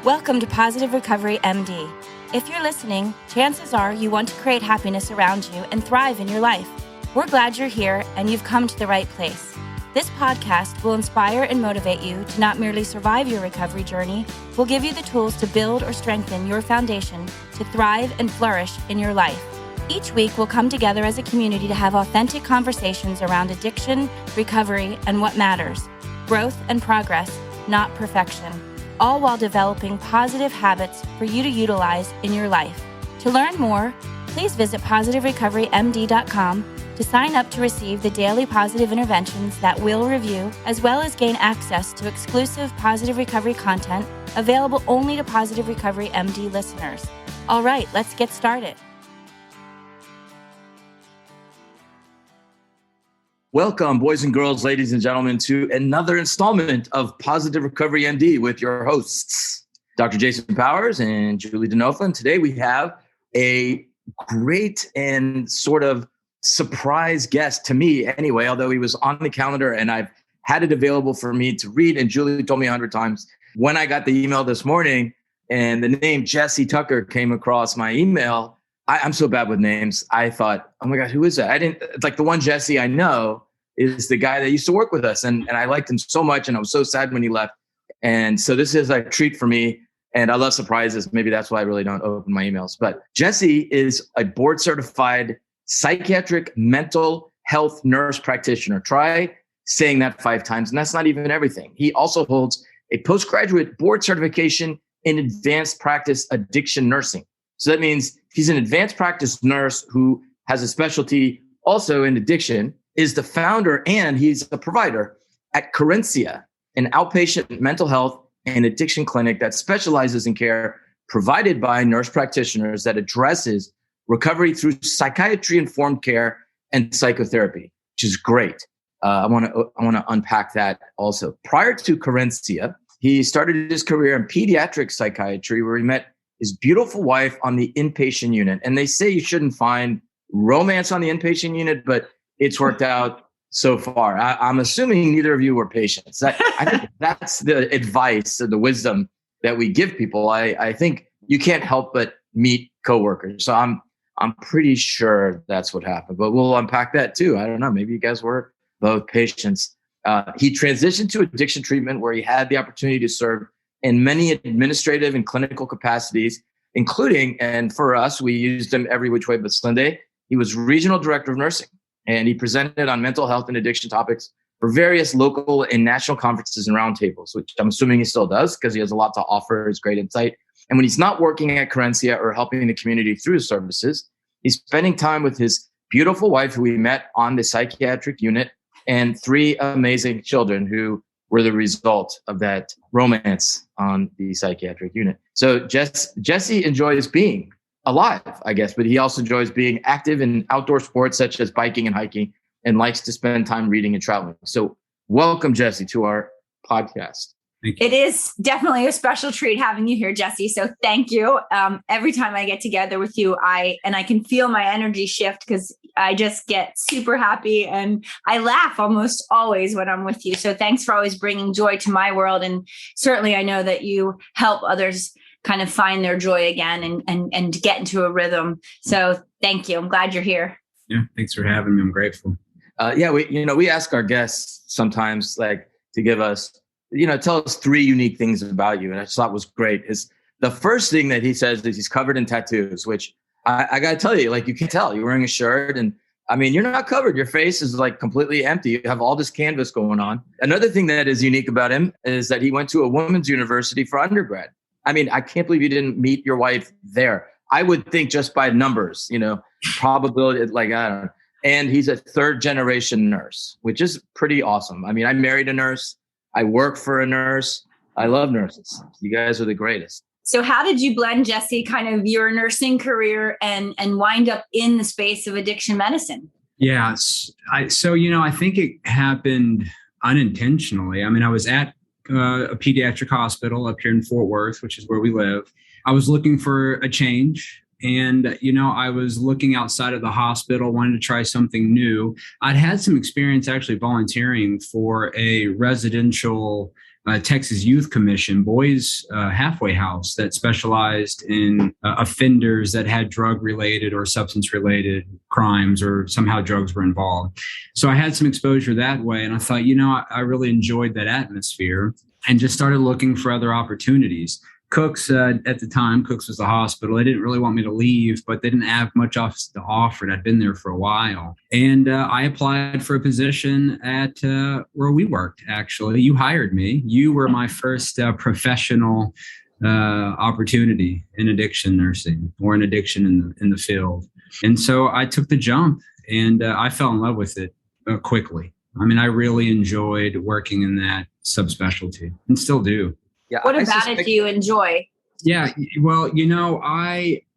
Welcome to Positive Recovery MD. If you're listening, chances are you want to create happiness around you and thrive in your life. We're glad you're here and you've come to the right place. This podcast will inspire and motivate you to not merely survive your recovery journey, we'll give you the tools to build or strengthen your foundation to thrive and flourish in your life. Each week, we'll come together as a community to have authentic conversations around addiction, recovery, and what matters. Growth and progress, not perfection. All while developing positive habits for you to utilize in your life. To learn more, please visit positiverecoverymd.com to sign up to receive the daily positive interventions that we'll review, as well as gain access to exclusive Positive Recovery content available only to Positive Recovery MD listeners. All right, let's get started. Welcome, boys and girls, ladies and gentlemen, to another installment of Positive Recovery MD with your hosts, Dr. Jason Powers and Julie DeNofa. And today we have a great and sort of surprise guest to me anyway, although he was on the calendar and I've had it available for me to read. And Julie told me 100 times when I got the email this morning and the name Jesse Tucker came across my email. I'm so bad with names. I thought, oh my God, who is that? It's like the one Jesse I know is the guy that used to work with us. And I liked him so much. And I was so sad when he left. And so this is a treat for me. And I love surprises. Maybe that's why I really don't open my emails. But Jesse is a board certified psychiatric mental health nurse practitioner. Try saying that 5 times. And that's not even everything. He also holds a postgraduate board certification in advanced practice addiction nursing. So that means he's an advanced practice nurse who has a specialty also in addiction, is the founder and he's a provider at Carencia, an outpatient mental health and addiction clinic that specializes in care provided by nurse practitioners that addresses recovery through psychiatry-informed care and psychotherapy, which is great. I want to unpack that also. Prior to Carencia, he started his career in pediatric psychiatry, where he met his beautiful wife on the inpatient unit. And they say you shouldn't find romance on the inpatient unit, but it's worked out so far. I'm assuming neither of you were patients. I think that's the advice or the wisdom that we give people. I think you can't help but meet coworkers. So I'm pretty sure that's what happened, but we'll unpack that too. I don't know. Maybe you guys were both patients. He transitioned to addiction treatment where he had the opportunity to serve in many administrative and clinical capacities, including, and for us, we used him every which way but Sunday, he was regional director of nursing. And he presented on mental health and addiction topics for various local and national conferences and roundtables, which I'm assuming he still does because he has a lot to offer, his great insight. And when he's not working at Carencia or helping the community through his services, he's spending time with his beautiful wife, who we met on the psychiatric unit, and 3 amazing children who were the result of that romance on the psychiatric unit. So Jesse enjoys being alive, I guess, but he also enjoys being active in outdoor sports such as biking and hiking, and likes to spend time reading and traveling. So welcome, Jesse, to our podcast. It is definitely a special treat having you here, Jesse. So thank you. Every time I get together with you, I can feel my energy shift because I just get super happy and I laugh almost always when I'm with you. So thanks for always bringing joy to my world. And certainly I know that you help others kind of find their joy again and get into a rhythm. So thank you. I'm glad you're here. Yeah. Thanks for having me. I'm grateful. We ask our guests sometimes to give us, tell us 3 unique things about you. And I just thought was great is the first thing that he says is he's covered in tattoos, which I got to tell you, you can tell you're wearing a shirt and you're not covered. Your face is completely empty. You have all this canvas going on. Another thing that is unique about him is that he went to a women's university for undergrad. I can't believe you didn't meet your wife there. I would think just by numbers, probability, I don't know. And he's a 3rd generation nurse, which is pretty awesome. I married a nurse. I work for a nurse. I love nurses. You guys are the greatest. So how did you blend, Jesse, kind of your nursing career and wind up in the space of addiction medicine? Yeah. I think it happened unintentionally. I was at a pediatric hospital up here in Fort Worth, which is where we live. I was looking for a change. And, I was looking outside of the hospital, wanted to try something new. I'd had some experience actually volunteering for a residential Texas Youth Commission boys halfway house that specialized in offenders that had drug-related or substance-related crimes, or somehow drugs were involved. So I had some exposure that way, and I thought, I really enjoyed that atmosphere, and just started looking for other opportunities. Cooks, at the time, Cooks was the hospital. They didn't really want me to leave, but they didn't have much else to offer. I'd been there for a while. And I applied for a position at where we worked, actually. You hired me. You were my first professional opportunity in addiction nursing, or in addiction in the field. And so I took the jump, and I fell in love with it quickly. I mean, I really enjoyed working in that subspecialty, and still do. Yeah, what about it do you enjoy? Yeah, well,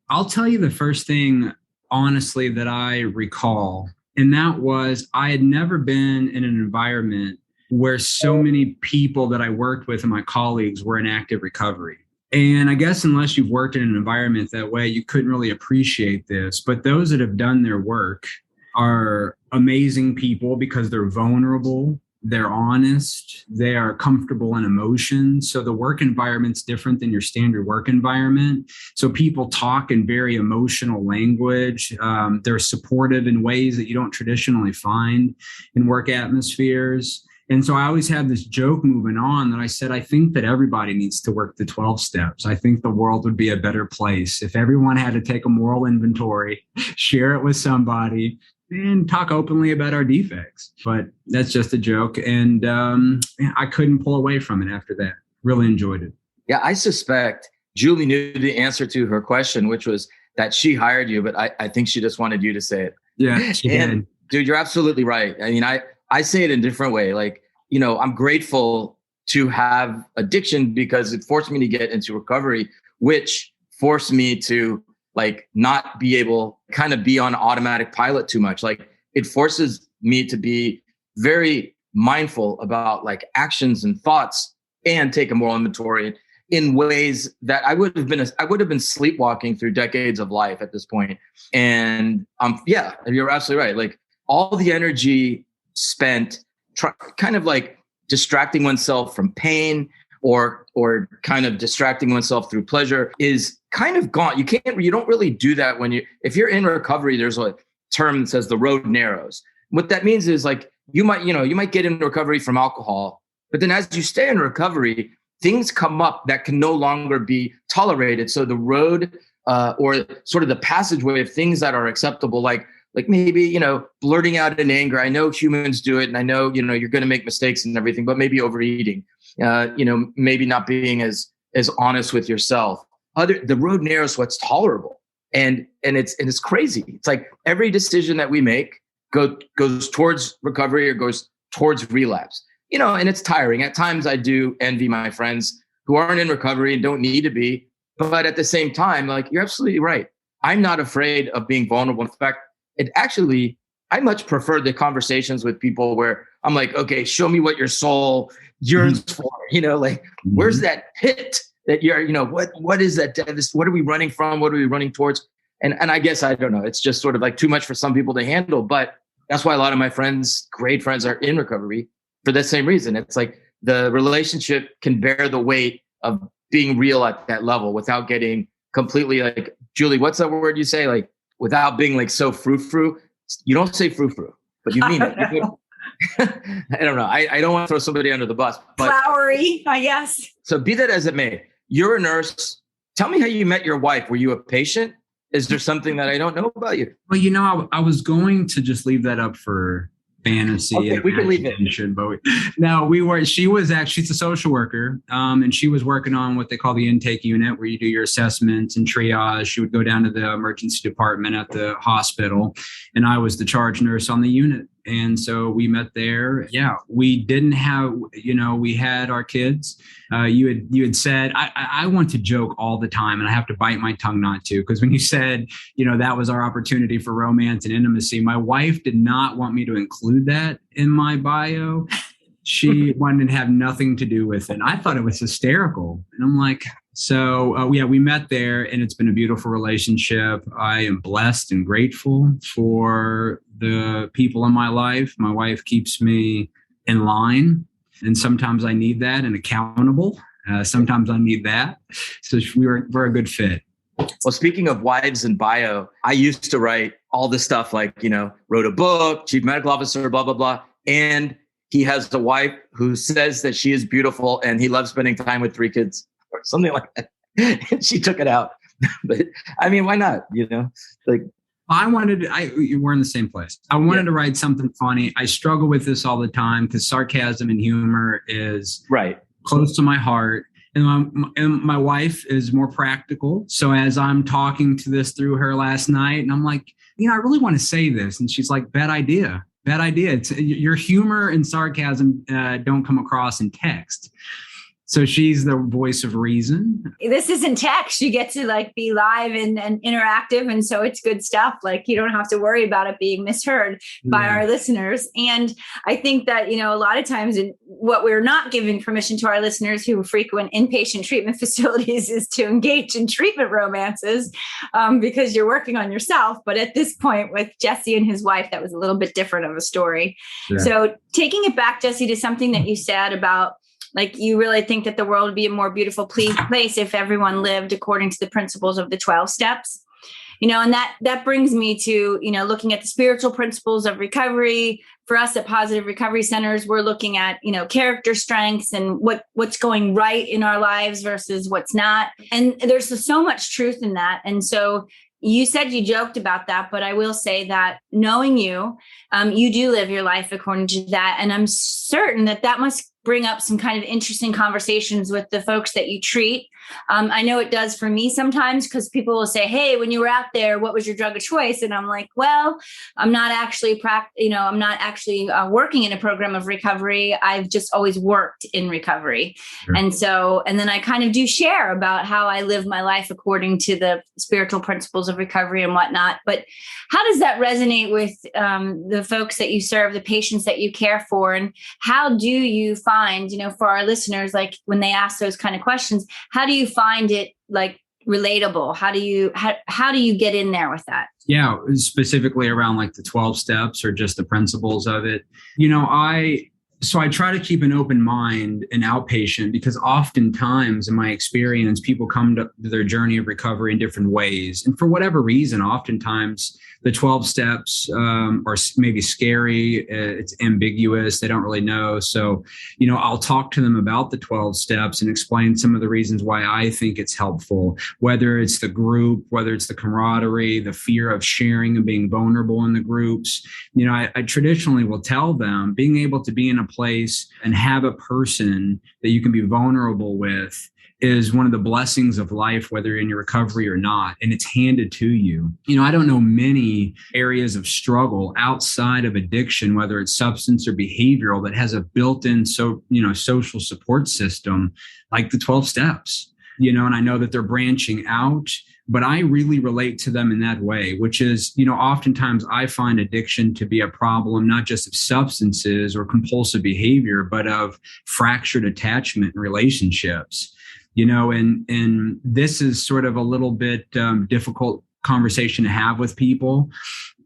I'll tell you the first thing, honestly, that I recall. And that was, I had never been in an environment where so many people that I worked with and my colleagues were in active recovery. And I guess unless you've worked in an environment that way, you couldn't really appreciate this. But those that have done their work are amazing people because they're vulnerable. They're honest, they are comfortable in emotion. So the work environment's different than your standard work environment. So people talk in very emotional language. They're supportive in ways that you don't traditionally find in work atmospheres. And so I always had this joke moving on that I said, I think that everybody needs to work the 12 steps. I think the world would be a better place if everyone had to take a moral inventory, share it with somebody, and talk openly about our defects. But that's just a joke. And I couldn't pull away from it after that. Really enjoyed it. Yeah, I suspect Julie knew the answer to her question, which was that she hired you, but I think she just wanted you to say it. Yeah, she did. Dude, you're absolutely right. I mean, I say it in a different way. Like, I'm grateful to have addiction because it forced me to get into recovery, which forced me to not be able kind of be on automatic pilot too much. Like, it forces me to be very mindful about actions and thoughts, and take a moral inventory in ways that I would have been sleepwalking through decades of life at this point. And yeah, you're absolutely right. Like, all the energy spent kind of distracting oneself from pain or kind of distracting oneself through pleasure is kind of gone. You don't really do that if you're in recovery. There's a term that says the road narrows. What that means is you might get into recovery from alcohol, but then as you stay in recovery, things come up that can no longer be tolerated. So the road or sort of the passageway of things that are acceptable, like maybe, blurting out in anger. I know humans do it, and I know, you're going to make mistakes and everything, but maybe overeating, maybe not being as honest with yourself. The road narrows what's tolerable. And it's crazy. It's like every decision that we make goes towards recovery or goes towards relapse, and it's tiring. At times I do envy my friends who aren't in recovery and don't need to be, but at the same time, you're absolutely right. I'm not afraid of being vulnerable. In fact, I much prefer the conversations with people where I'm like, okay, show me what your soul yearns for, where's that pit that you're, what is that? What are we running from? What are we running towards? And I guess, I don't know, it's just sort of too much for some people to handle, but that's why a lot of my great friends are in recovery for the same reason. It's the relationship can bear the weight of being real at that level without getting completely Julie, what's that word you say? Without being so frou-frou. You don't say frou-frou, but you mean it. I don't know. I don't want to throw somebody under the bus. But, flowery, I guess. So be that as it may, you're a nurse. Tell me how you met your wife. Were you a patient? Is there something that I don't know about you? Well, I was going to just leave that up for fantasy. Okay, we can leave it. But she's a social worker. And she was working on what they call the intake unit, where you do your assessments and triage. She would go down to the emergency department at the hospital, and I was the charge nurse on the unit. And so we met there. Yeah, we didn't have, we had our kids. You had said, I want to joke all the time, and I have to bite my tongue not to, because when you said, that was our opportunity for romance and intimacy, my wife did not want me to include that in my bio. She wanted to have nothing to do with it. And I thought it was hysterical. And I'm like, we met there, and it's been a beautiful relationship. I am blessed and grateful for the people in my life. My wife keeps me in line. And sometimes I need that and accountable. Sometimes I need that. So we're a good fit. Well, speaking of wives and bio, I used to write all this stuff like, wrote a book, chief medical officer, blah, blah, blah. And he has a wife who says that she is beautiful and he loves spending time with 3 kids or something like that. And she took it out. But I mean, why not? Like, we're in the same place. I wanted to write something funny. I struggle with this all the time because sarcasm and humor is close to my heart. And my wife is more practical. So as I'm talking to this through her last night, and I'm like, I really want to say this. And she's like, bad idea. It's your humor and sarcasm don't come across in text. So she's the voice of reason. This isn't text. You get to be live and interactive. And so it's good stuff. You don't have to worry about it being misheard by our listeners. And I think that, a lot of times what we're not giving permission to our listeners who frequent inpatient treatment facilities is to engage in treatment romances because you're working on yourself. But at this point with Jesse and his wife, that was a little bit different of a story. Yeah. So taking it back, Jesse, to something that you said about you really think that the world would be a more beautiful place if everyone lived according to the principles of the 12 steps, and that brings me to, looking at the spiritual principles of recovery. For us at Positive Recovery Centers, we're looking at, character strengths and what's going right in our lives versus what's not. And there's so much truth in that. And so you said you joked about that, but I will say that knowing you, you do live your life according to that. And I'm certain that must bring up some kind of interesting conversations with the folks that you treat. I know it does for me sometimes because people will say, hey, when you were out there, what was your drug of choice? And I'm like, well, I'm not actually working in a program of recovery. I've just always worked in recovery. Sure. And then I kind of do share about how I live my life according to the spiritual principles of recovery and whatnot. But how does that resonate with the folks that you serve, the patients that you care for? And how do you find, for our listeners, when they ask those kind of questions, how do you find it relatable? How do you get in there with that? Yeah, specifically around the 12 steps or just the principles of it. I try to keep an open mind in outpatient because oftentimes in my experience, people come to their journey of recovery in different ways. And for whatever reason, oftentimes the 12 steps are maybe scary. It's ambiguous. They don't really know. So, I'll talk to them about the 12 steps and explain some of the reasons why I think it's helpful, whether it's the group, whether it's the camaraderie, the fear of sharing and being vulnerable in the groups. I traditionally will tell them being able to be in a place and have a person that you can be vulnerable with is one of the blessings of life, whether you're in your recovery or not, and it's handed to you. I don't know many areas of struggle outside of addiction, whether it's substance or behavioral, that has a built-in social support system like the 12 steps. And I know that they're branching out, but I really relate to them in that way, which is, oftentimes I find addiction to be a problem, not just of substances or compulsive behavior, but of fractured attachment and relationships. And this is sort of a little bit difficult conversation to have with people,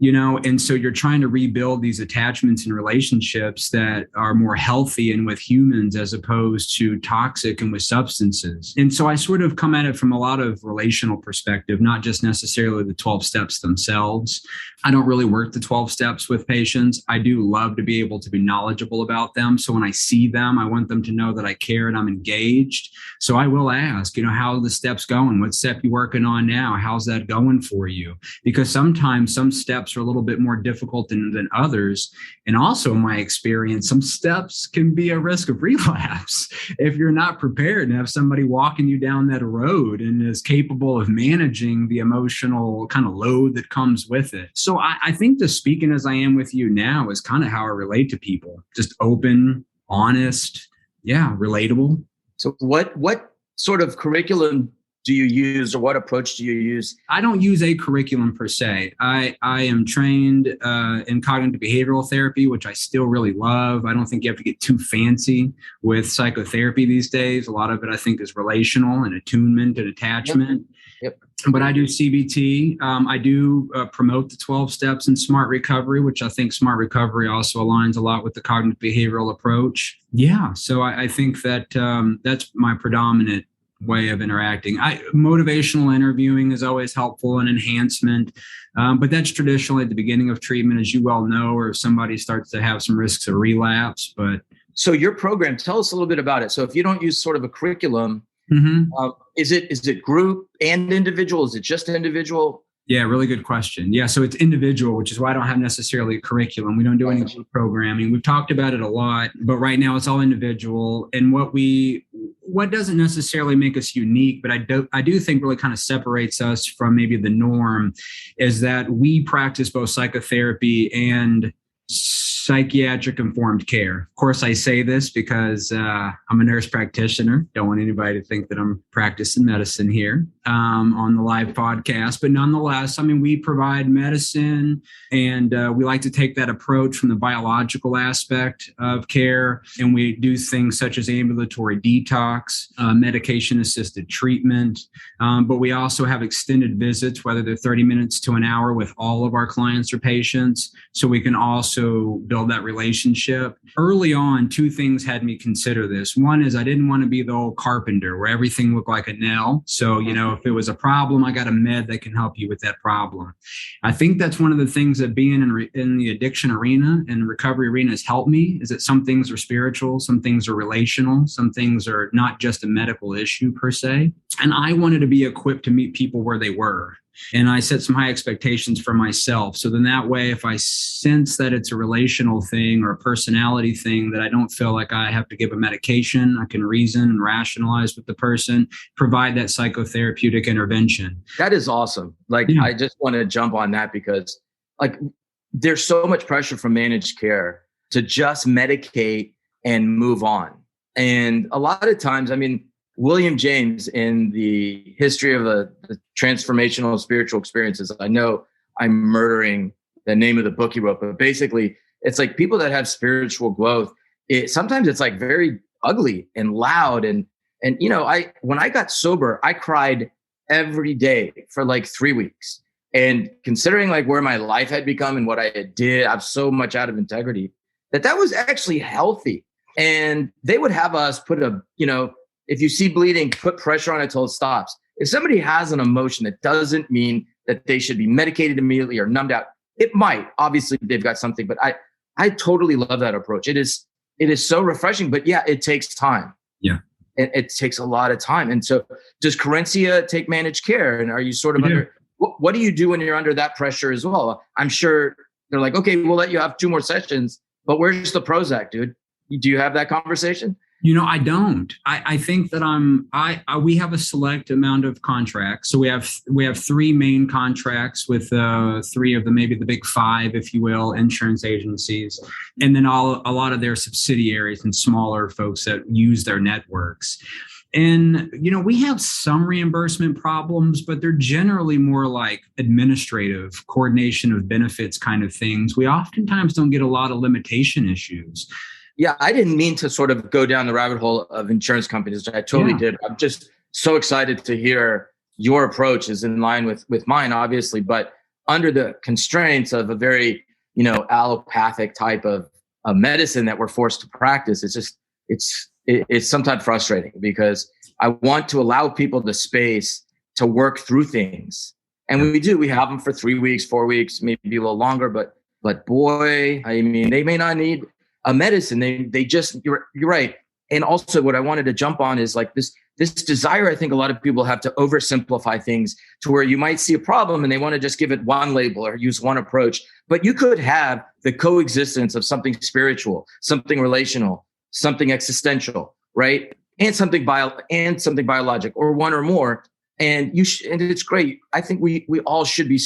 and so you're trying to rebuild these attachments and relationships that are more healthy and with humans as opposed to toxic and with substances. And so I sort of come at it from a lot of relational perspective, not just necessarily the 12 steps themselves. I don't really work the 12 steps with patients. I do love to be able to be knowledgeable about them. So when I see them, I want them to know that I care and I'm engaged. So I will ask, how are the steps going? What step you working on now? How's that going for you? Because sometimes some steps are a little bit more difficult than others. And also in my experience, some steps can be a risk of relapse if you're not prepared and have somebody walking you down that road and is capable of managing the emotional kind of load that comes with it. So I think just speaking as I am with you now is kind of how I relate to people. Just open, honest, relatable. So what sort of curriculum do you use, or what approach do you use? I don't use a curriculum per se. I am trained in cognitive behavioral therapy, which I still really love. I don't think you have to get too fancy with psychotherapy these days. A lot of it, I think, is relational and attunement and attachment. Yep. But I do CBT. I do promote the 12 steps in Smart Recovery, which I think Smart Recovery also aligns a lot with the cognitive behavioral approach. Yeah. So I think that that's my predominant way of interacting. Motivational interviewing is always helpful and enhancement, but that's traditionally at the beginning of treatment, as you well know, or if somebody starts to have some risks of relapse. But so your program, tell us a little bit about it. So if you don't use sort of a curriculum, is it group and individual? Is it just individual? Yeah, really good question. Yeah, so it's individual, which is why I don't have necessarily a curriculum. We don't do any group programming. We've talked about it a lot, but right now it's all individual. And what doesn't necessarily make us unique, but I do think really kind of separates us from maybe the norm, is that we practice both psychotherapy and psychiatric-informed care. Of course, I say this because I'm a nurse practitioner. Don't want anybody to think that I'm practicing medicine here on the live podcast. But nonetheless, I mean, we provide medicine, and we like to take that approach from the biological aspect of care. And we do things such as ambulatory detox, medication-assisted treatment. But we also have extended visits, whether they're 30 minutes to an hour, with all of our clients or patients. So we can also build that relationship. Early on, two things had me consider this. One is I didn't want to be the old carpenter where everything looked like a nail. So, if it was a problem, I got a med that can help you with that problem. I think that's one of the things that being in the addiction arena and recovery arena has helped me, is that some things are spiritual, some things are relational, some things are not just a medical issue per se. And I wanted to be equipped to meet people where they were. And I set some high expectations for myself. So then that way, if I sense that it's a relational thing or a personality thing, that I don't feel like I have to give a medication, I can reason and rationalize with the person, provide that psychotherapeutic intervention. That is awesome. I just want to jump on that because there's so much pressure from managed care to just medicate and move on. And a lot of times, William James, in the history of the transformational spiritual experiences, I know I'm murdering the name of the book he wrote, but basically it's like people that have spiritual growth, sometimes it's like very ugly and loud. And when I got sober, I cried every day for like 3 weeks. And considering like where my life had become and what I did, I'm so much out of integrity that was actually healthy. And they would have us put if you see bleeding, put pressure on it till it stops. If somebody has an emotion, that doesn't mean that they should be medicated immediately or numbed out. It might. Obviously, they've got something, but I totally love that approach. It is so refreshing, but yeah, it takes time. Yeah. It takes a lot of time. And so does Carencia take managed care? And are you sort of under, what do you do when you're under that pressure as well? I'm sure they're like, okay, we'll let you have 2 more sessions, but where's the Prozac, dude? Do you have that conversation? I don't. I think that we have a select amount of contracts. So we have 3 main contracts with 3 of maybe the big 5, if you will, insurance agencies, and then a lot of their subsidiaries and smaller folks that use their networks. And, we have some reimbursement problems, but they're generally more like administrative coordination of benefits kind of things. We oftentimes don't get a lot of limitation issues. Yeah, I didn't mean to sort of go down the rabbit hole of insurance companies. I totally did. I'm just so excited to hear your approach is in line with mine, obviously, but under the constraints of a very, allopathic type of medicine that we're forced to practice. It's sometimes frustrating because I want to allow people the space to work through things. And we have them for 3 weeks, 4 weeks, maybe a little longer, but boy, they may not need a medicine. They just, you're right. And also what I wanted to jump on is like this desire, I think a lot of people have to oversimplify things to where you might see a problem and they want to just give it one label or use one approach, but you could have the coexistence of something spiritual, something relational, something existential, right? And something biologic, or one or more. And and it's great. I think we all should be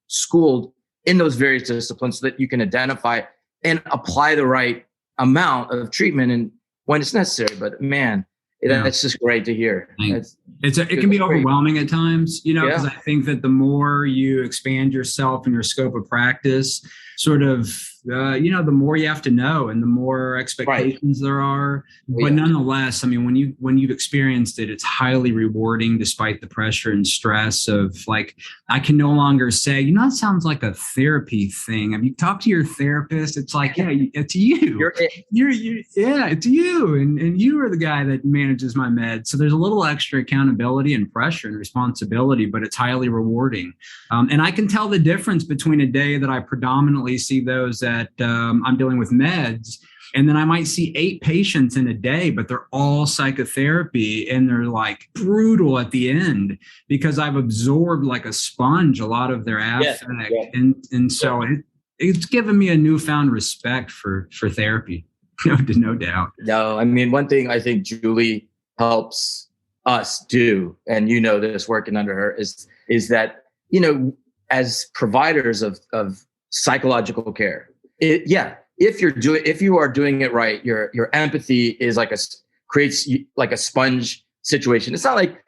schooled in those various disciplines so that you can identify and apply the right amount of treatment and when it's necessary. But man, that's just great to hear. It can be overwhelming at times, because I think that the more you expand yourself and your scope of practice, sort of, the more you have to know and the more expectations there are. But nonetheless, I mean, when you've experienced it, it's highly rewarding despite the pressure and stress of like, I can no longer say, it sounds like a therapy thing. I mean, talk to your therapist. It's like, yeah, it's you. It's you. And you are the guy that manages my meds. So there's a little extra accountability and pressure and responsibility, but it's highly rewarding. And I can tell the difference between a day that I predominantly see those that I'm dealing with meds, and then I might see 8 patients in a day, but they're all psychotherapy and they're like brutal at the end because I've absorbed like a sponge a lot of their affect. And so it's given me a newfound respect for therapy. No doubt. No, I mean, one thing I think Julie helps us do, and this working under her, is that, as providers of psychological care, if you are doing it right, your empathy is creates like a sponge situation. It's not like,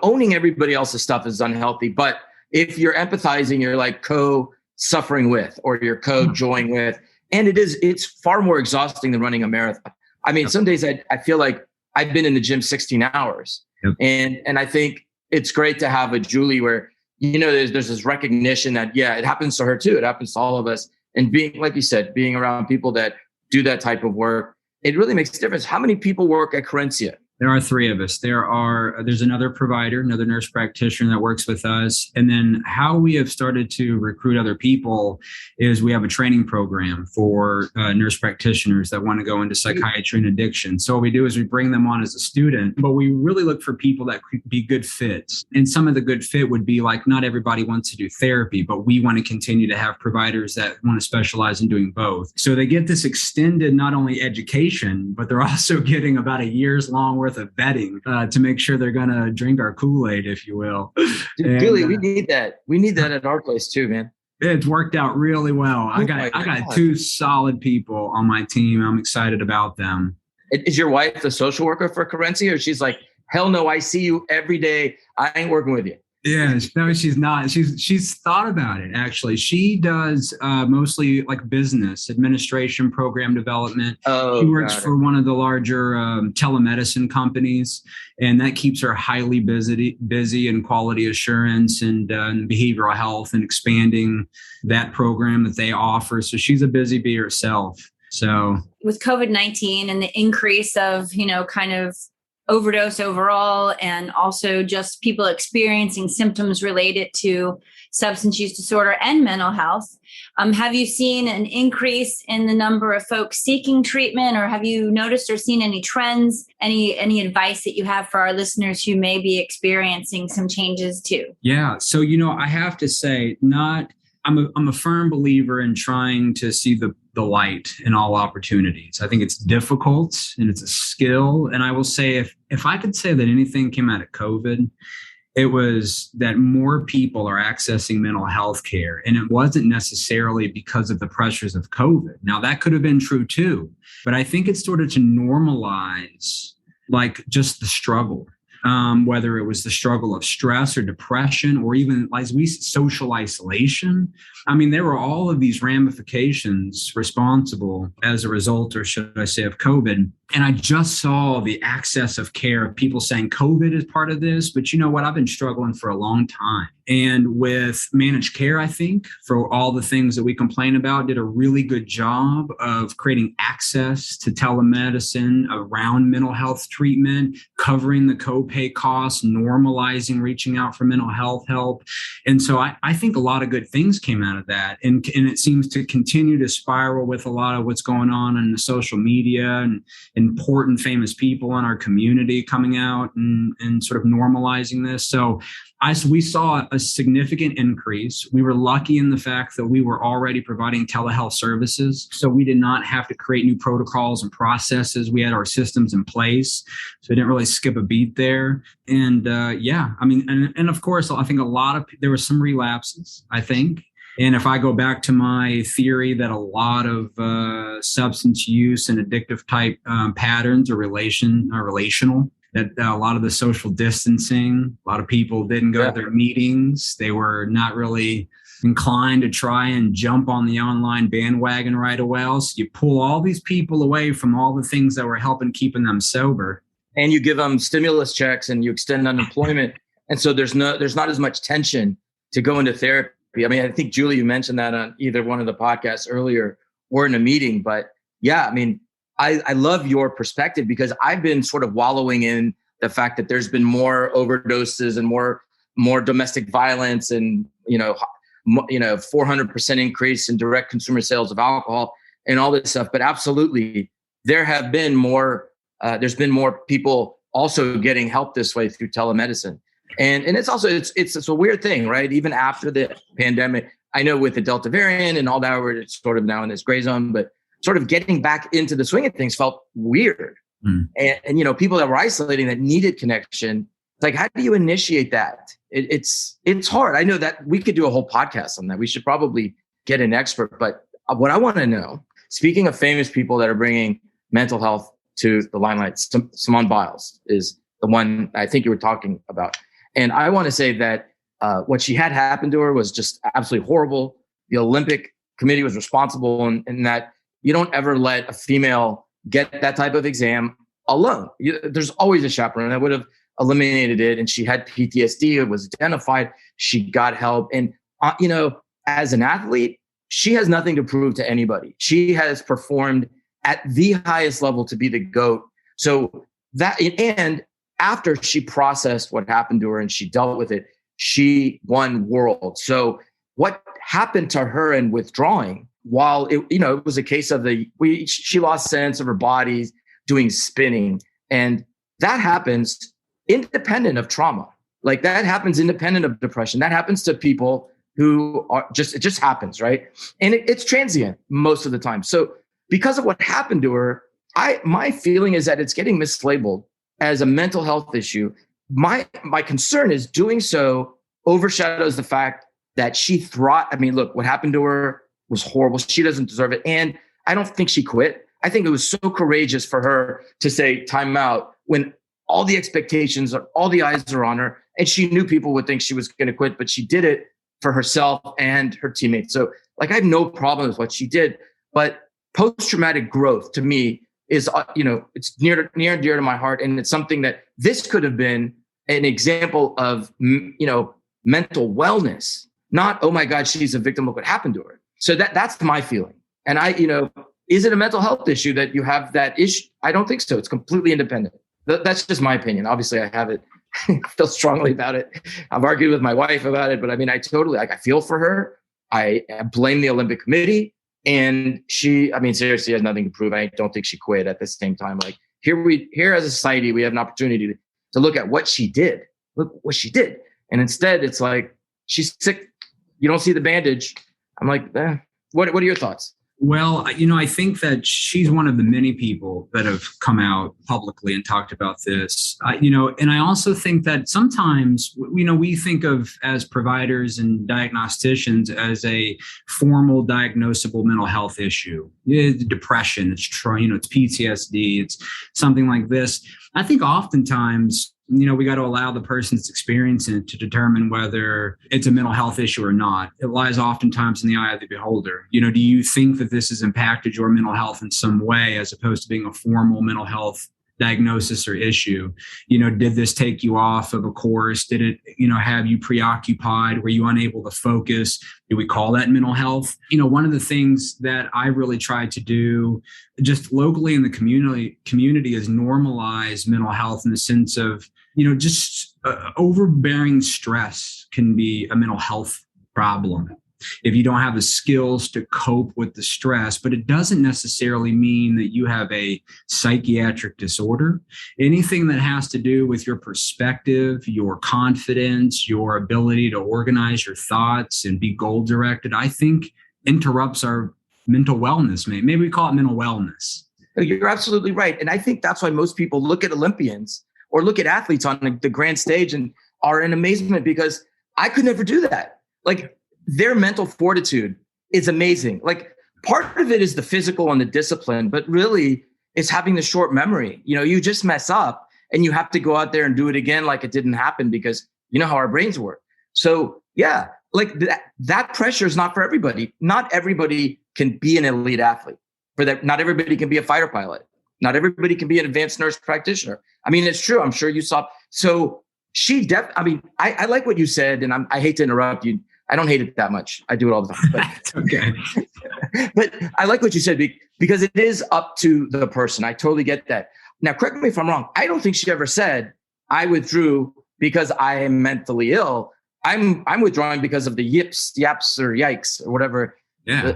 owning everybody else's stuff is unhealthy, but if you're empathizing, you're like co-suffering with, or you're co-joying with, and it's far more exhausting than running a marathon. I mean, some days I feel like I've been in the gym 16 hours. Yep. And I think it's great to have a Julie where, there's this recognition that, it happens to her too. It happens to all of us. And being, like you said, being around people that do that type of work, it really makes a difference. How many people work at Carencia? There are 3 of us. There's another provider, another nurse practitioner that works with us. And then how we have started to recruit other people is we have a training program for nurse practitioners that want to go into psychiatry and addiction. So what we do is we bring them on as a student, but we really look for people that could be good fits. And some of the good fit would be like, not everybody wants to do therapy, but we want to continue to have providers that want to specialize in doing both. So they get this extended, not only education, but they're also getting about a year's long worth of vetting to make sure they're going to drink our Kool-Aid, if you will. Dude, Julie, we need that. We need that at our place too, man. It's worked out really well. I got 2 solid people on my team. I'm excited about them. Is your wife the social worker for Carencia, or she's like, hell no, I see you every day, I ain't working with you? Yeah, no, she's not. She's thought about it, actually. She does mostly like business administration, program development. She works for one of the larger telemedicine companies, and that keeps her highly busy in quality assurance and behavioral health and expanding that program that they offer. So she's a busy bee herself. So with COVID-19 and the increase of, kind of overdose overall, and also just people experiencing symptoms related to substance use disorder and mental health. Have you seen an increase in the number of folks seeking treatment, or have you noticed or seen any trends, any advice that you have for our listeners who may be experiencing some changes too? Yeah. So, I have to say, I'm a firm believer in trying to see the light in all opportunities. I think it's difficult and it's a skill. And I will say, if I could say that anything came out of COVID, it was that more people are accessing mental health care. And it wasn't necessarily because of the pressures of COVID. Now, that could have been true too. But I think it's sort of to normalize like just the struggle. Whether it was the struggle of stress or depression, or even social isolation. I mean, there were all of these ramifications responsible as a result, or should I say, of COVID. And I just saw the access of care of people saying COVID is part of this. But you know what? I've been struggling for a long time. And with managed care, I think, for all the things that we complain about, did a really good job of creating access to telemedicine around mental health treatment, covering the copay costs, normalizing reaching out for mental health help. And so I think a lot of good things came out of that. And it seems to continue to spiral with a lot of what's going on in the social media and important famous people in our community coming out and sort of normalizing this. So we saw a significant increase. We were lucky in the fact that we were already providing telehealth services. So we did not have to create new protocols and processes. We had our systems in place. So we didn't really skip a beat there. And and of course, I think there were some relapses, I think. And if I go back to my theory that a lot of substance use and addictive type patterns are relational, that a lot of the social distancing, a lot of people didn't go to their meetings. They were not really inclined to try and jump on the online bandwagon right away. So you pull all these people away from all the things that were helping keeping them sober. And you give them stimulus checks and you extend unemployment. And so there's not as much tension to go into therapy. I mean, I think, Julie, you mentioned that on either one of the podcasts earlier or in a meeting. But yeah, I mean, I love your perspective, because I've been sort of wallowing in the fact that there's been more overdoses and more domestic violence and, 400% increase in direct consumer sales of alcohol and all this stuff. But absolutely, there have been more, there's been more people also getting help this way through telemedicine. And it's also, it's a weird thing, right? Even after the pandemic, I know with the Delta variant and all that, where it's sort of now in this gray zone, but sort of getting back into the swing of things felt weird. And people that were isolating that needed connection, it's like, how do you initiate that? It's hard. I know that we could do a whole podcast on that. We should probably get an expert. But what I want to know, speaking of famous people that are bringing mental health to the limelight, Simone Biles is the one I think you were talking about. And I want to say that what she had happen to her was just absolutely horrible. The Olympic Committee was responsible in that you don't ever let a female get that type of exam alone. There's always a chaperone that would have eliminated it. And she had PTSD. It was identified. She got help. And, as an athlete, she has nothing to prove to anybody. She has performed at the highest level to be the GOAT. So that, and after she processed what happened to her and she dealt with it, she won world. So what happened to her in withdrawing, while it was a case of she lost sense of her body doing spinning, and that happens independent of trauma. Like that happens independent of depression. That happens to people who are it just happens, right? And it's transient most of the time. So because of what happened to her, my feeling is that it's getting mislabeled as a mental health issue. My concern is doing so overshadows the fact that she thrived. I mean, look, what happened to her was horrible. She doesn't deserve it. And I don't think she quit. I think it was so courageous for her to say time out when all the expectations are, all the eyes are on her. And she knew people would think she was going to quit, but she did it for herself and her teammates. So I have no problem with what she did, but post-traumatic growth to me is, it's near and dear to my heart. And it's something that this could have been an example of, mental wellness, not, oh my God, she's a victim of what happened to her. So that's my feeling. And is it a mental health issue that you have that issue? I don't think so. It's completely independent. That's just my opinion. Obviously I have it, feel strongly about it. I've argued with my wife about it, but I mean, I totally, I feel for her. I blame the Olympic Committee, and she, seriously has nothing to prove. I don't think she quit. At the same time, here as a society, we have an opportunity to look at what she did. Look what she did. And instead it's like, she's sick. You don't see the bandage. I'm like, what are your thoughts? Well, I think that she's one of the many people that have come out publicly and talked about this, and I also think that sometimes, we think of as providers and diagnosticians as a formal diagnosable mental health issue. Depression, it's PTSD, it's something like this. I think oftentimes, we got to allow the person that's experiencing it to determine whether it's a mental health issue or not. It lies oftentimes in the eye of the beholder. Do you think that this has impacted your mental health in some way, as opposed to being a formal mental health diagnosis or issue? Did this take you off of a course? Did it, have you preoccupied? Were you unable to focus? Do we call that mental health? One of the things that I really tried to do just locally in the community is normalize mental health in the sense of, just overbearing stress can be a mental health problem if you don't have the skills to cope with the stress, but it doesn't necessarily mean that you have a psychiatric disorder. Anything that has to do with your perspective, your confidence, your ability to organize your thoughts and be goal directed, I think interrupts our mental wellness. Maybe we call it mental wellness. You're absolutely right. And I think that's why most people look at Olympians or look at athletes on the grand stage and are in amazement, because I could never do that. Their mental fortitude is amazing. Part of it is the physical and the discipline, but really it's having the short memory. You just mess up and you have to go out there and do it again like it didn't happen, because you know how our brains work. So yeah, like that pressure is not for everybody. Not everybody can be an elite athlete. For that, not everybody can be a fighter pilot. Not everybody can be an advanced nurse practitioner. I mean, it's true. I'm sure you saw. So I like what you said, and I hate to interrupt you. I don't hate it that much. I do it all the time. But, okay. But I like what you said, because it is up to the person. I totally get that. Now, correct me if I'm wrong. I don't think she ever said, I withdrew because I am mentally ill. I'm withdrawing because of the yaps, or yikes, or whatever. Yeah.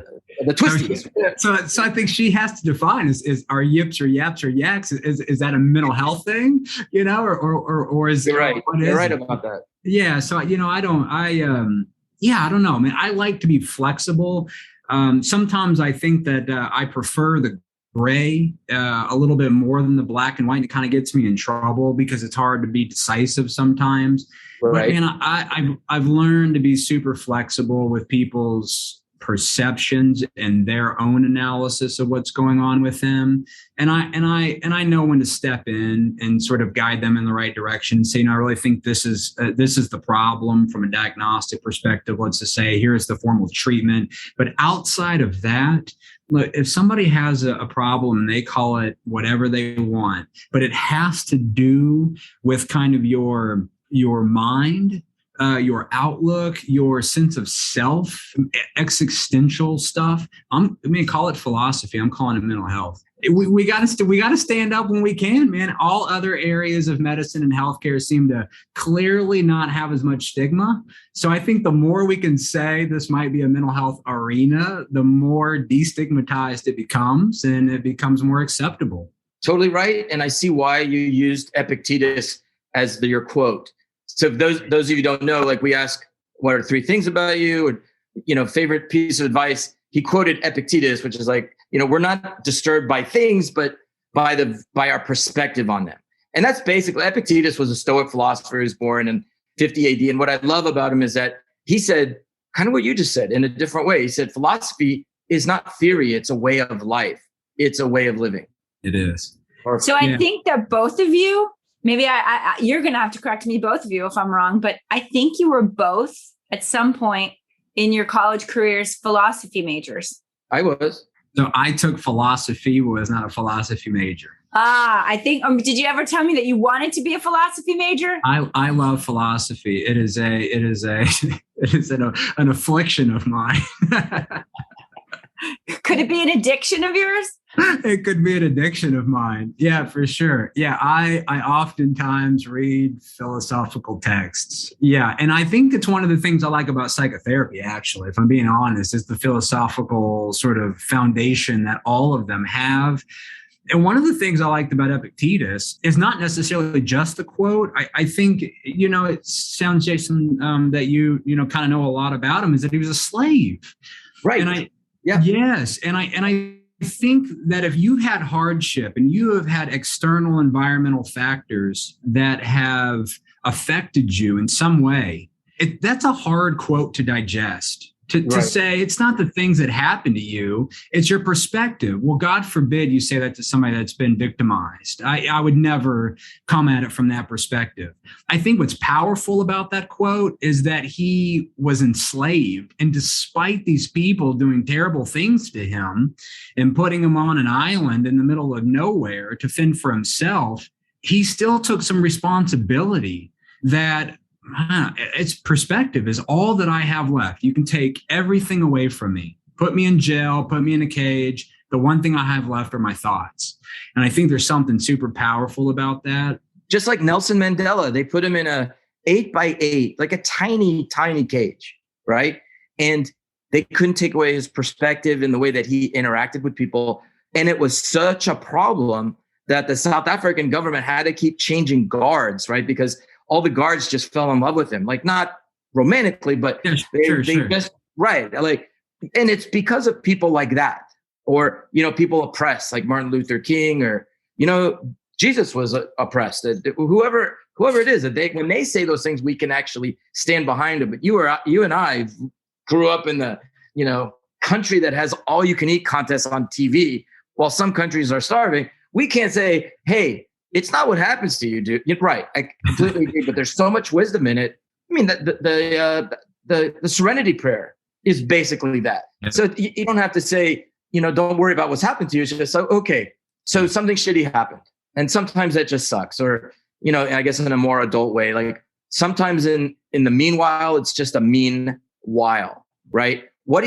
The twisties. So I think she has to define is are yips or yaps or yaks? Is that a mental health thing? You know, or is You're right. You're right it? about that. Yeah. So, you know, I don't know. I mean, I like to be flexible. Sometimes I think that I prefer the gray a little bit more than the black and white. It kind of gets me in trouble because it's hard to be decisive sometimes. Right. But I've learned to be super flexible with people's perceptions and their own analysis of what's going on with them. And I know when to step in and sort of guide them in the right direction. Say, I really think this is the problem from a diagnostic perspective. Let's just say, here's the form of treatment. But outside of that, look, if somebody has a problem, they call it whatever they want, but it has to do with kind of your mind, your outlook, your sense of self, existential stuff. Call it philosophy. I'm calling it mental health. We got to stand up when we can, man. All other areas of medicine and healthcare seem to clearly not have as much stigma. So I think the more we can say this might be a mental health arena, the more destigmatized it becomes, and it becomes more acceptable. Totally right. And I see why you used Epictetus as your quote. So if those of you who don't know, like we ask, what are 3 things about you? And, favorite piece of advice. He quoted Epictetus, which is like, we're not disturbed by things, but by our perspective on them. And that's basically, Epictetus was a Stoic philosopher who was born in 50 AD. And what I love about him is that he said kind of what you just said in a different way. He said, philosophy is not theory. It's a way of life. It's a way of living. It is. So I think that both of you, maybe you're going to have to correct me, both of you, if I'm wrong, but I think you were both at some point in your college careers philosophy majors. I was. So I took philosophy, but was not a philosophy major. I think, did you ever tell me that you wanted to be a philosophy major? I love philosophy. It is an affliction of mine. Could it be an addiction of yours? It could be an addiction of mine. Yeah, for sure. Yeah, I oftentimes read philosophical texts. Yeah, and I think it's one of the things I like about psychotherapy, actually, if I'm being honest, is the philosophical sort of foundation that all of them have. And one of the things I liked about Epictetus is not necessarily just the quote. I think, it sounds, Jason, that you kind of know a lot about him, is that he was a slave. Right. And yes. And I think that if you had hardship and you have had external environmental factors that have affected you in some way, that's a hard quote to digest. To say it's not the things that happen to you, it's your perspective. Well, God forbid you say that to somebody that's been victimized. I would never come at it from that perspective. I think what's powerful about that quote is that he was enslaved. And despite these people doing terrible things to him and putting him on an island in the middle of nowhere to fend for himself, he still took some responsibility that its perspective is all that I have left. You can take everything away from me, put me in jail, put me in a cage. The one thing I have left are my thoughts. And I think there's something super powerful about that. Just like Nelson Mandela, they put him in a 8x8, like a tiny, tiny cage, right? And they couldn't take away his perspective in the way that he interacted with people. And it was such a problem that the South African government had to keep changing guards, right? Because all the guards just fell in love with him, like not romantically, but they just, right. Like, and it's because of people like that, or, people oppressed like Martin Luther King, or, Jesus was oppressed. Whoever it is, that when they say those things, we can actually stand behind them. But you and I grew up in the, country that has all you can eat contests on TV, while some countries are starving. We can't say, hey, it's not what happens to you, dude. You're right. I completely agree, but there's so much wisdom in it. I mean, the serenity prayer is basically that. Yeah. So you don't have to say, don't worry about what's happened to you. It's just, okay, so something shitty happened. And sometimes that just sucks. Or, I guess in a more adult way, like sometimes in the meanwhile, it's just a mean while, right? What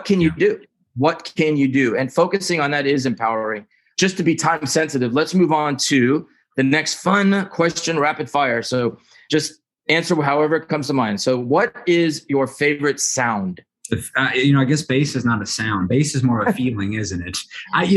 can you do? What can you do? And focusing on that is empowering. Just to be time sensitive, let's move on to the next fun question, rapid fire. So just answer however it comes to mind. So what is your favorite sound? I guess bass is not a sound. Bass is more of a feeling, isn't it? I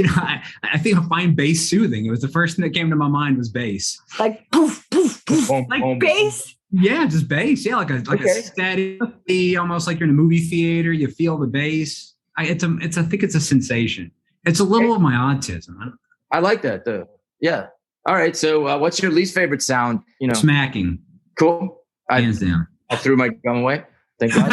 think I find bass soothing. It was the first thing that came to my mind was bass. Like poof, poof, poof. Like bass? Yeah, just bass. Yeah, like a steady, almost like you're in a movie theater. You feel the bass. I think it's a sensation. It's a little of my autism. I like that though. Yeah. All right. So what's your least favorite sound? Smacking. Cool. Hands down. I threw my gum away. Thank God.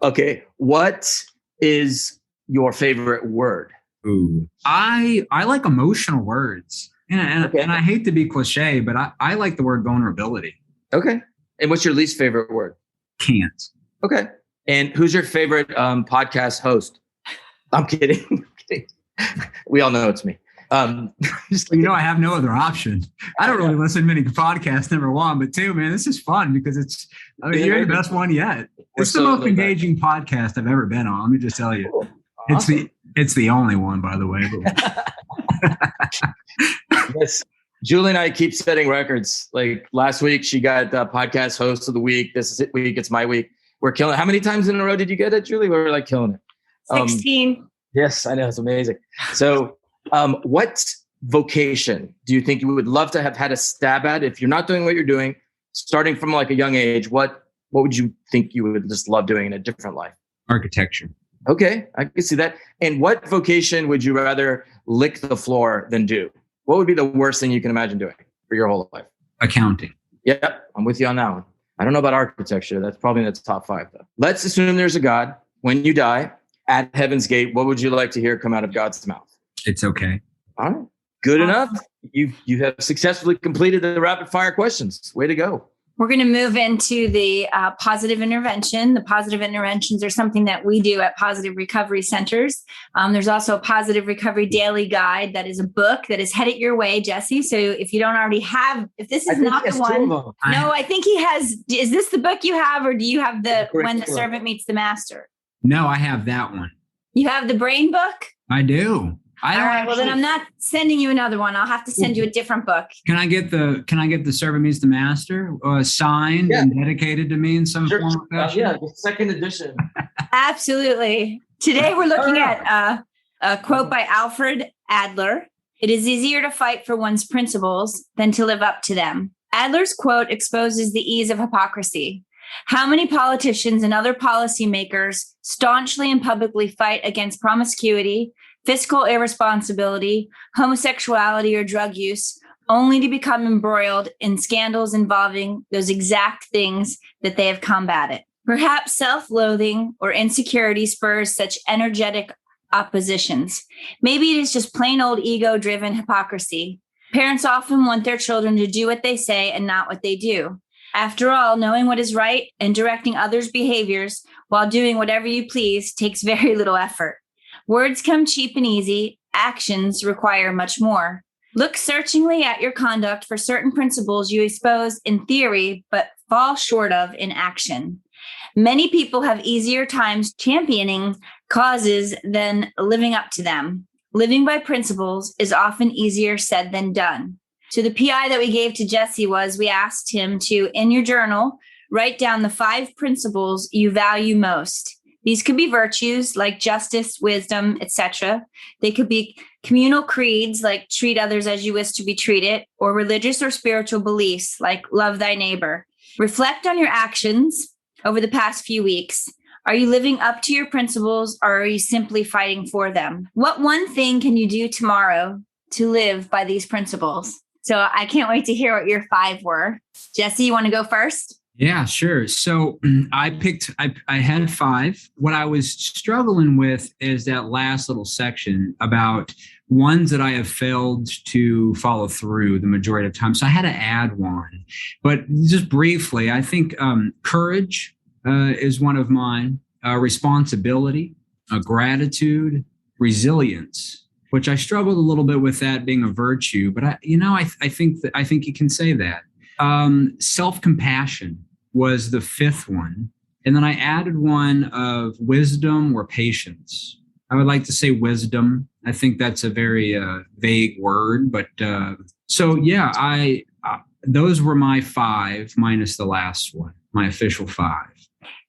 Okay. What is your favorite word? Ooh. I like emotional words. And I hate to be cliche, but I like the word vulnerability. Okay. And what's your least favorite word? Can't. Okay. And who's your favorite podcast host? I'm kidding. We all know it's me. I have no other option. I don't really listen to many podcasts, number one, but two, man, this is fun because you're the best one yet. It's the most engaging podcast I've ever been on. Let me just tell you. Cool. Awesome. It's the only one, by the way. Yes. Julie and I keep setting records. Like last week, she got the podcast host of the week. This week, it's my week. We're killing it. How many times in a row did you get it, Julie? We were like killing it. 16. Yes, I know. It's amazing. So what vocation do you think you would love to have had a stab at if you're not doing what you're doing, starting from like a young age? What would you think you would just love doing in a different life? Architecture. Okay, I can see that. And what vocation would you rather lick the floor than do? What would be the worst thing you can imagine doing for your whole life? Accounting. Yep, I'm with you on that one. I don't know about architecture. That's probably in the top 5, though. Let's assume there's a God. When you die at Heaven's Gate, what would you like to hear come out of God's mouth? It's okay. All right. Good enough. You have successfully completed the rapid fire questions. Way to go. We're going to move into the positive intervention. The positive interventions are something that we do at Positive Recovery Centers. There's also a Positive Recovery Daily Guide that is a book that is headed your way, Jesse. So if you don't already have, if this is not the one, no, I think he has. Is this the book you have, or do you have the When the Servant Meets the Master? No, I have that one. You have the brain book? I do. All right. Well, then I'm not sending you another one. I'll have to send you a different book. Can I get the Servant Meets the Master signed and dedicated to me in some form of fashion? Yeah, the second edition. Absolutely. Today we're looking at a quote by Alfred Adler. It is easier to fight for one's principles than to live up to them. Adler's quote exposes the ease of hypocrisy. How many politicians and other policymakers staunchly and publicly fight against promiscuity, fiscal irresponsibility, homosexuality, or drug use, only to become embroiled in scandals involving those exact things that they have combated. Perhaps self-loathing or insecurity spurs such energetic oppositions. Maybe it is just plain old ego-driven hypocrisy. Parents often want their children to do what they say and not what they do. After all, knowing what is right and directing others' behaviors while doing whatever you please takes very little effort. Words come cheap and easy. Actions require much more. Look searchingly at your conduct for certain principles you expose in theory, but fall short of in action. Many people have easier times championing causes than living up to them. Living by principles is often easier said than done. So the PI that we gave to Jesse was, we asked him to, in your journal, write down the 5 principles you value most. These could be virtues like justice, wisdom, etc. They could be communal creeds like treat others as you wish to be treated, or religious or spiritual beliefs like love thy neighbor. Reflect on your actions over the past few weeks. Are you living up to your principles, or are you simply fighting for them? What one thing can you do tomorrow to live by these principles? So I can't wait to hear what your 5 were. Jesse, you want to go first? Yeah, sure. So I had 5. What I was struggling with is that last little section about ones that I have failed to follow through the majority of time. So I had to add one. But just briefly, I think courage is one of mine, responsibility, gratitude, resilience, which I struggled a little bit with that being a virtue. But I think you can say that. Self-compassion was the fifth one. And then I added one of wisdom or patience. I would like to say wisdom. I think that's a very vague word, but those were my 5 minus the last one, my official 5.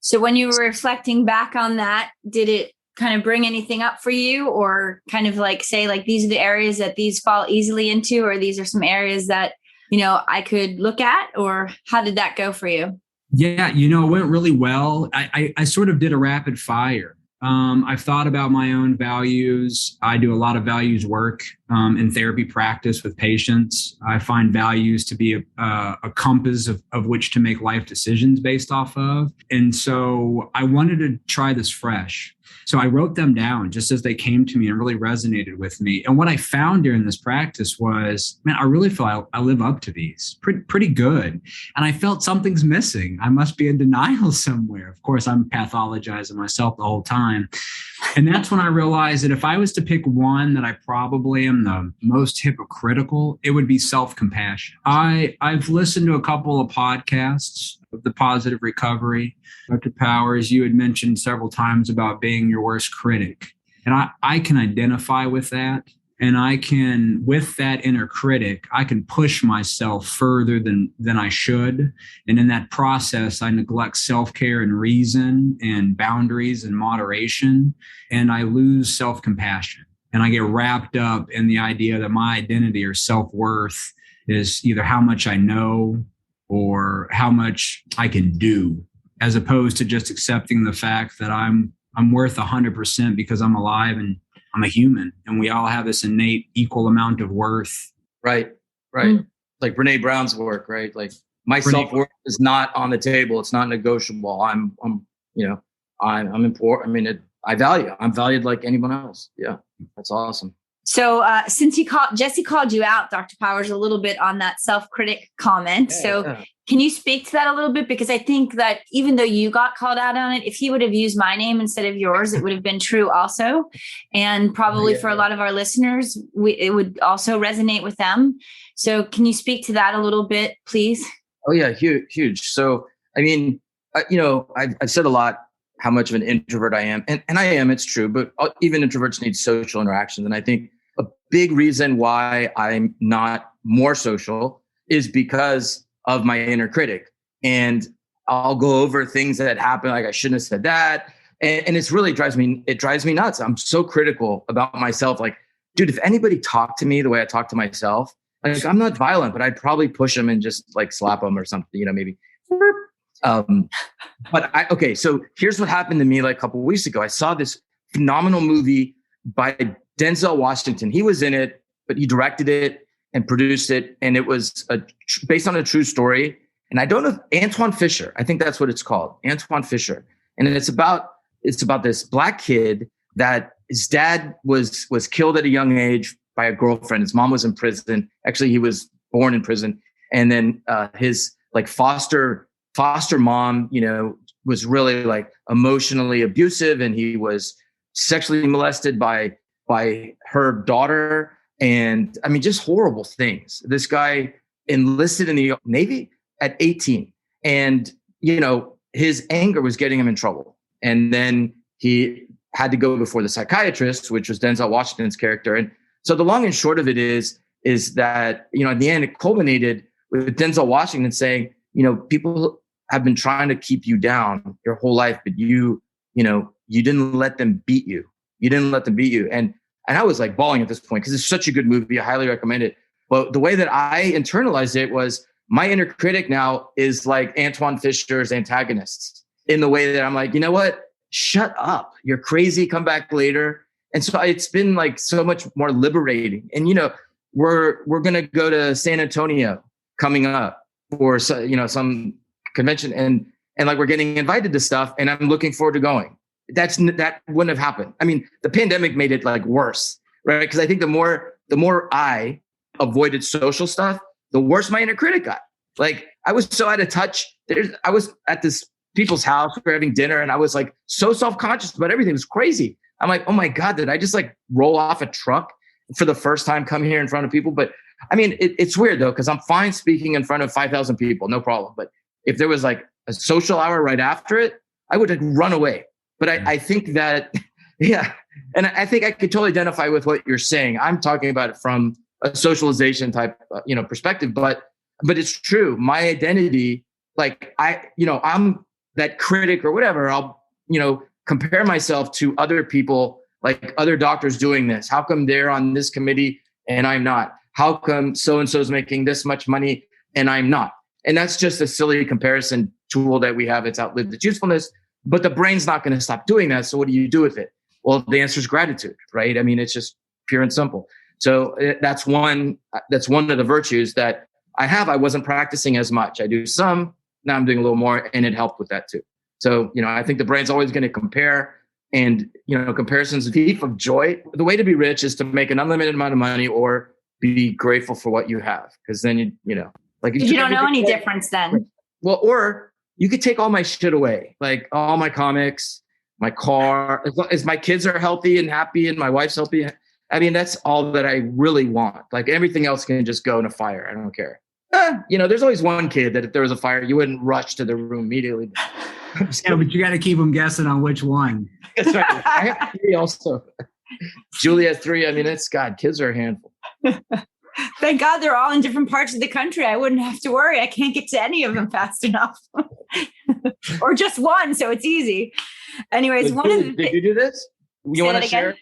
So when you were reflecting back on that, did it kind of bring anything up for you, or kind of like say, like, these are the areas that these fall easily into, or these are some areas that, I could look at, or how did that go for you? Yeah, it went really well. I sort of did a rapid fire. I've thought about my own values. I do a lot of values work in therapy practice with patients. I find values to be a compass of which to make life decisions based off of. And so I wanted to try this fresh. So I wrote them down just as they came to me and really resonated with me. And what I found during this practice was, man, I really feel I live up to these pretty good. And I felt something's missing. I must be in denial somewhere. Of course, I'm pathologizing myself the whole time. And that's when I realized that if I was to pick one that I probably am the most hypocritical, it would be self-compassion. I've listened to a couple of podcasts of the positive recovery. Dr. Powers, you had mentioned several times about being your worst critic. And I can identify with that. And I can, with that inner critic, I can push myself further than I should. And in that process, I neglect self-care and reason and boundaries and moderation. And I lose self-compassion. And I get wrapped up in the idea that my identity or self-worth is either how much I know or how much I can do, as opposed to just accepting the fact that I'm worth 100% because I'm alive and I'm a human, and we all have this innate equal amount of worth. Right. Like Brene Brown's work, right? Like my self-worth is not on the table. It's not negotiable. I'm important. I mean, I'm valued like anyone else. Yeah. That's awesome. So since Jesse called you out, Dr. Powers, a little bit on that self-critic comment. Can you speak to that a little bit? Because I think that even though you got called out on it, if he would have used my name instead of yours, it would have been true also. And probably for a lot of our listeners, it would also resonate with them. So can you speak to that a little bit, please? Oh yeah, huge. So, I mean, I've said a lot how much of an introvert I am. And I am, it's true, but even introverts need social interactions. And I think a big reason why I'm not more social is because of my inner critic. And I'll go over things that happen, like I shouldn't have said that. And it's really drives me nuts. I'm so critical about myself. Like, dude, if anybody talked to me the way I talk to myself, like, I'm not violent, but I'd probably push them and just like slap them or something, maybe. So here's what happened to me like a couple of weeks ago. I saw this phenomenal movie by Denzel Washington. He was in it, but he directed it and produced it. And it was based on a true story. And I don't know, Antoine Fisher, I think that's what it's called, Antoine Fisher. And it's about this Black kid that his dad was killed at a young age by a girlfriend. His mom was in prison. Actually, he was born in prison. And then his like foster mom, was really like emotionally abusive, and he was sexually molested by her daughter. And I mean, just horrible things. This guy enlisted in the Navy at 18, and, his anger was getting him in trouble. And then he had to go before the psychiatrist, which was Denzel Washington's character. And so the long and short of it is that, at the end, it culminated with Denzel Washington saying, people have been trying to keep you down your whole life, but you didn't let them beat you. You didn't let them beat you. And I was like bawling at this point because it's such a good movie. I highly recommend it. But the way that I internalized it was my inner critic now is like Antoine Fisher's antagonists, in the way that I'm like, you know what? Shut up. You're crazy. Come back later. And so it's been like so much more liberating. And, we're going to go to San Antonio coming up for, some convention, and like we're getting invited to stuff, and I'm looking forward to going. That wouldn't have happened. I mean, the pandemic made it like worse, right? Because I think the more I avoided social stuff, the worse my inner critic got. Like I was so out of touch. I was at this people's house, we were having dinner, and I was like so self-conscious about everything. It was crazy. I'm like, oh my God, did I just like roll off a truck for the first time, come here in front of people? But I mean, it's weird though, because I'm fine speaking in front of 5,000 people, no problem. But if there was like a social hour right after it, I would like run away. But I think that, yeah. And I think I could totally identify with what you're saying. I'm talking about it from a socialization type, perspective, but it's true. My identity, like I'm that critic or whatever. I'll, compare myself to other people, like other doctors doing this. How come they're on this committee and I'm not? How come so-and-so is making this much money and I'm not? And that's just a silly comparison tool that we have. It's outlived its usefulness, but the brain's not going to stop doing that. So what do you do with it? Well, the answer is gratitude, right? I mean, it's just pure and simple. So that's one of the virtues that I have. I wasn't practicing as much. I do some, now I'm doing a little more, and it helped with that too. So, I think the brain's always going to compare, and, comparison's the thief of joy. The way to be rich is to make an unlimited amount of money or be grateful for what you have. Because then, you don't know any difference then. Well, or you could take all my shit away, like all my comics, my car, as my kids are healthy and happy and my wife's healthy. I mean, that's all that I really want. Like everything else can just go in a fire. I don't care. There's always one kid that if there was a fire, you wouldn't rush to the room immediately. Yeah, but you got to keep them guessing on which one. That's right. I have 3 also. Julie has 3. I mean, kids are a handful. Thank God they're all in different parts of the country. I wouldn't have to worry. I can't get to any of them fast enough. Or just one, so it's easy. Anyways, did you do this? You want to share?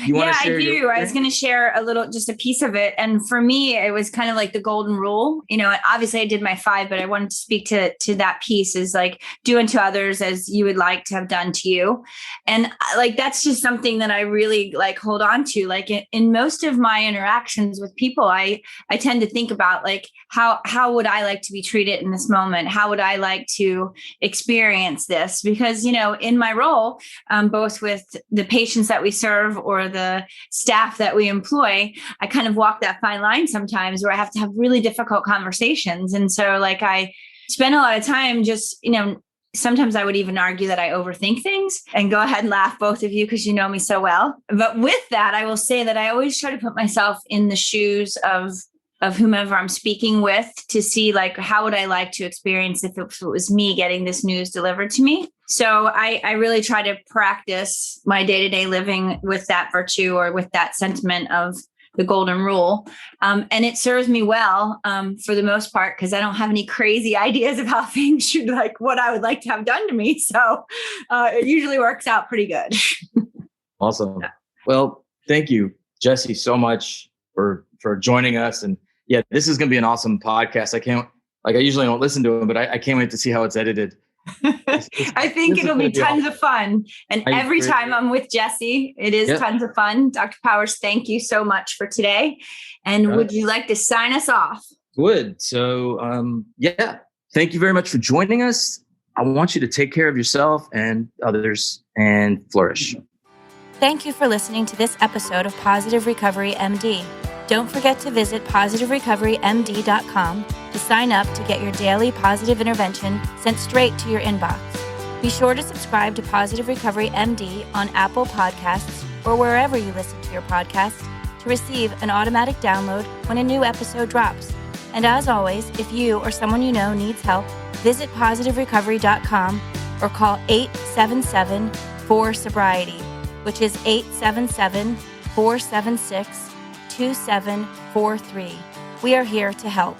Yeah, I do. I was going to share just a piece of it. And for me, it was kind of like the golden rule. Obviously I did my 5, but I wanted to speak to that piece, is like do unto others as you would like to have done to you. And like, that's just something that I really like hold on to. Like in most of my interactions with people, I tend to think about like, how would I like to be treated in this moment? How would I like to experience this? Because, in my role, both with the patients that we serve or the staff that we employ, I kind of walk that fine line sometimes where I have to have really difficult conversations. And so like I spend a lot of time just, sometimes I would even argue that I overthink things, and go ahead and laugh, both of you, because you know me so well. But with that, I will say that I always try to put myself in the shoes of whomever I'm speaking with to see like, how would I like to experience if it was me getting this news delivered to me? So I really try to practice my day-to-day living with that virtue or with that sentiment of the golden rule. And it serves me well for the most part, because I don't have any crazy ideas of how things should, like what I would like to have done to me. So it usually works out pretty good. Awesome. Well, thank you, Jesse, so much for joining us. And yeah, this is going to be an awesome podcast. I usually don't listen to them, but I can't wait to see how it's edited. I think it'll be tons of fun. And every time I'm with Jesse, it is tons of fun. Dr. Powers, thank you so much for today. And would you like to sign us off? Would. So, thank you very much for joining us. I want you to take care of yourself and others and flourish. Thank you for listening to this episode of Positive Recovery MD. Don't forget to visit positiverecoverymd.com to sign up to get your daily positive intervention sent straight to your inbox. Be sure to subscribe to Positive Recovery MD on Apple Podcasts or wherever you listen to your podcast to receive an automatic download when a new episode drops. And as always, if you or someone you know needs help, visit positiverecovery.com or call 877-4-SOBRIETY, which is 877-476-2743. We are here to help.